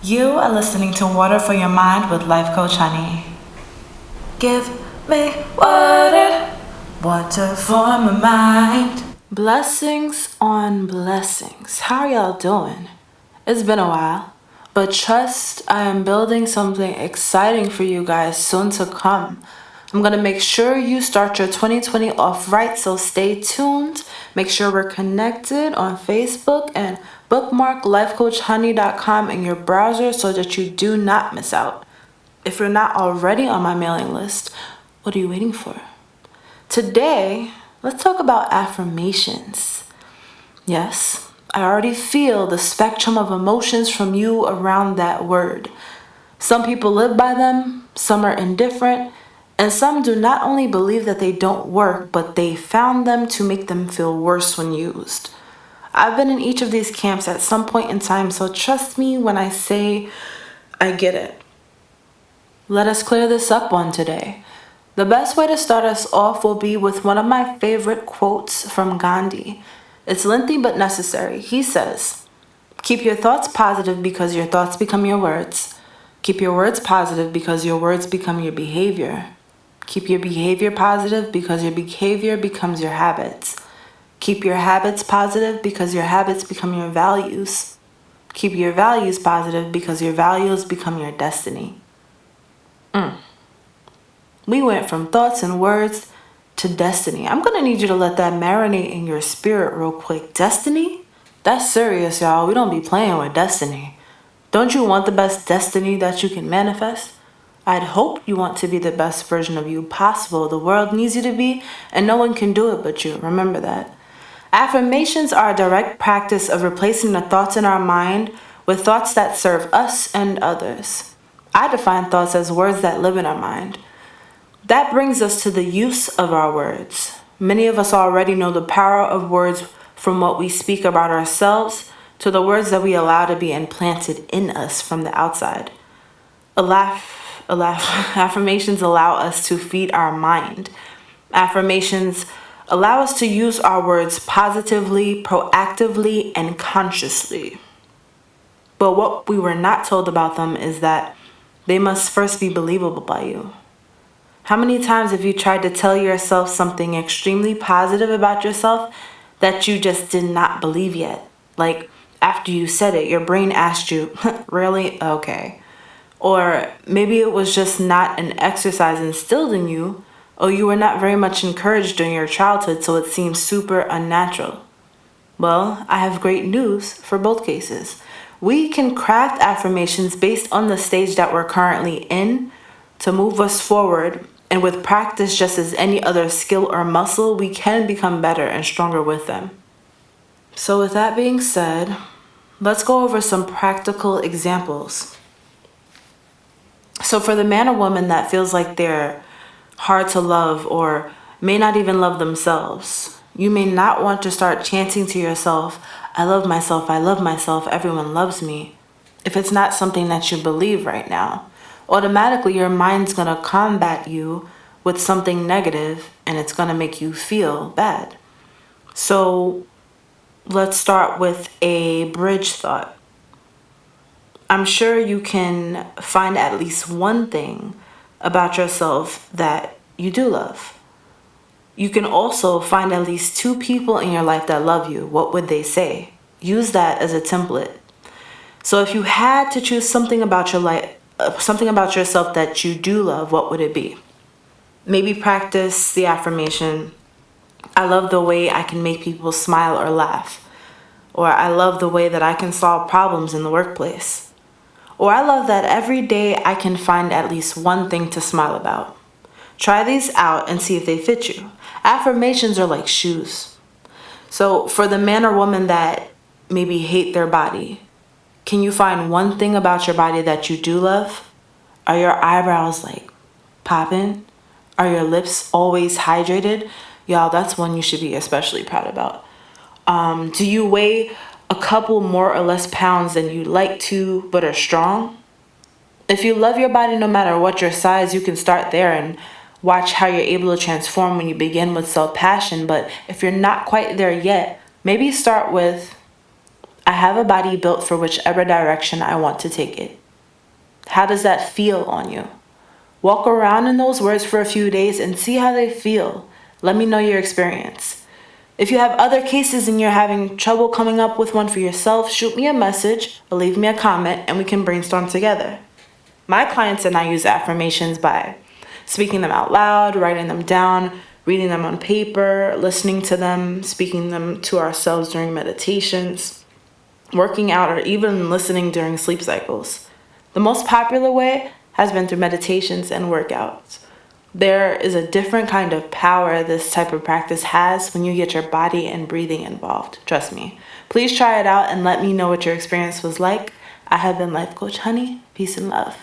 You are listening to Water for Your Mind with Life Coach Honey. Give me water, water for my mind. Blessings on blessings. How are y'all doing? It's been a while, but trust I am building something exciting for you guys soon to come. I'm going to make sure you start your 2020 off right, so stay tuned. Make sure we're connected on Facebook and bookmark lifecoachhoney.com in your browser so that you do not miss out. If you're not already on my mailing list, what are you waiting for? Today, let's talk about affirmations. Yes, I already feel the spectrum of emotions from you around that word. Some people live by them, some are indifferent, and some do not only believe that they don't work, but they found them to make them feel worse when used. I've been in each of these camps at some point in time, so trust me when I say I get it. Let us clear this up one today. The best way to start us off will be with one of my favorite quotes from Gandhi. It's lengthy but necessary. He says, "Keep your thoughts positive because your thoughts become your words. Keep your words positive because your words become your behavior. Keep your behavior positive because your behavior becomes your habits. Keep your habits positive because your habits become your values. Keep your values positive because your values become your destiny." We went from thoughts and words to destiny. I'm going to need you to let that marinate in your spirit real quick. Destiny? That's serious, y'all. We don't be playing with destiny. Don't you want the best destiny that you can manifest? I'd hope you want to be the best version of you possible. The world needs you to be, and no one can do it but you. Remember that. Affirmations are a direct practice of replacing the thoughts in our mind with thoughts that serve us and others. I define thoughts as words that live in our mind. That brings us to the use of our words. Many of us already know the power of words, from what we speak about ourselves to the words that we allow to be implanted in us from the outside. Affirmations allow us to feed our mind. Affirmations allow us to use our words positively, proactively, and consciously. But what we were not told about them is that they must first be believable by you. How many times have you tried to tell yourself something extremely positive about yourself that you just did not believe yet? Like, after you said it, your brain asked you, really? Okay. Or maybe it was just not an exercise instilled in you, or you were not very much encouraged during your childhood, so it seems super unnatural. Well, I have great news for both cases. We can craft affirmations based on the stage that we're currently in to move us forward, and with practice, just as any other skill or muscle, we can become better and stronger with them. So with that being said, let's go over some practical examples. So for the man or woman that feels like they're hard to love or may not even love themselves, you may not want to start chanting to yourself, "I love myself, everyone loves me," if it's not something that you believe right now. Automatically, your mind's going to combat you with something negative and it's going to make you feel bad. So let's start with a bridge thought. I'm sure you can find at least one thing about yourself that you do love. You can also find at least two people in your life that love you. What would they say? Use that as a template. So if you had to choose something about your life, something about yourself that you do love, what would it be? Maybe practice the affirmation, "I love the way I can make people smile or laugh." Or, "I love the way that I can solve problems in the workplace." Or, "I love that every day I can find at least one thing to smile about." Try these out and see if they fit you. Affirmations are like shoes. So for the man or woman that maybe hate their body, can you find one thing about your body that you do love? Are your eyebrows like popping? Are your lips always hydrated? Y'all, that's one you should be especially proud about. Do you weigh a couple more or less pounds than you'd like to, but are strong? If you love your body no matter what your size, you can start there and watch how you're able to transform when you begin with self-passion. But if you're not quite there yet, maybe start with, I have a body built for whichever direction I want to take it. How does that feel on you? Walk around in those words for a few days and see how they feel. Let me know your experience. If you have other cases and you're having trouble coming up with one for yourself, shoot me a message or leave me a comment and we can brainstorm together. My clients and I use affirmations by speaking them out loud, writing them down, reading them on paper, listening to them, speaking them to ourselves during meditations, working out, or even listening during sleep cycles. The most popular way has been through meditations and workouts. There is a different kind of power this type of practice has when you get your body and breathing involved. Trust me. Please try it out and let me know what your experience was like. I have been Life Coach Honey. Peace and love.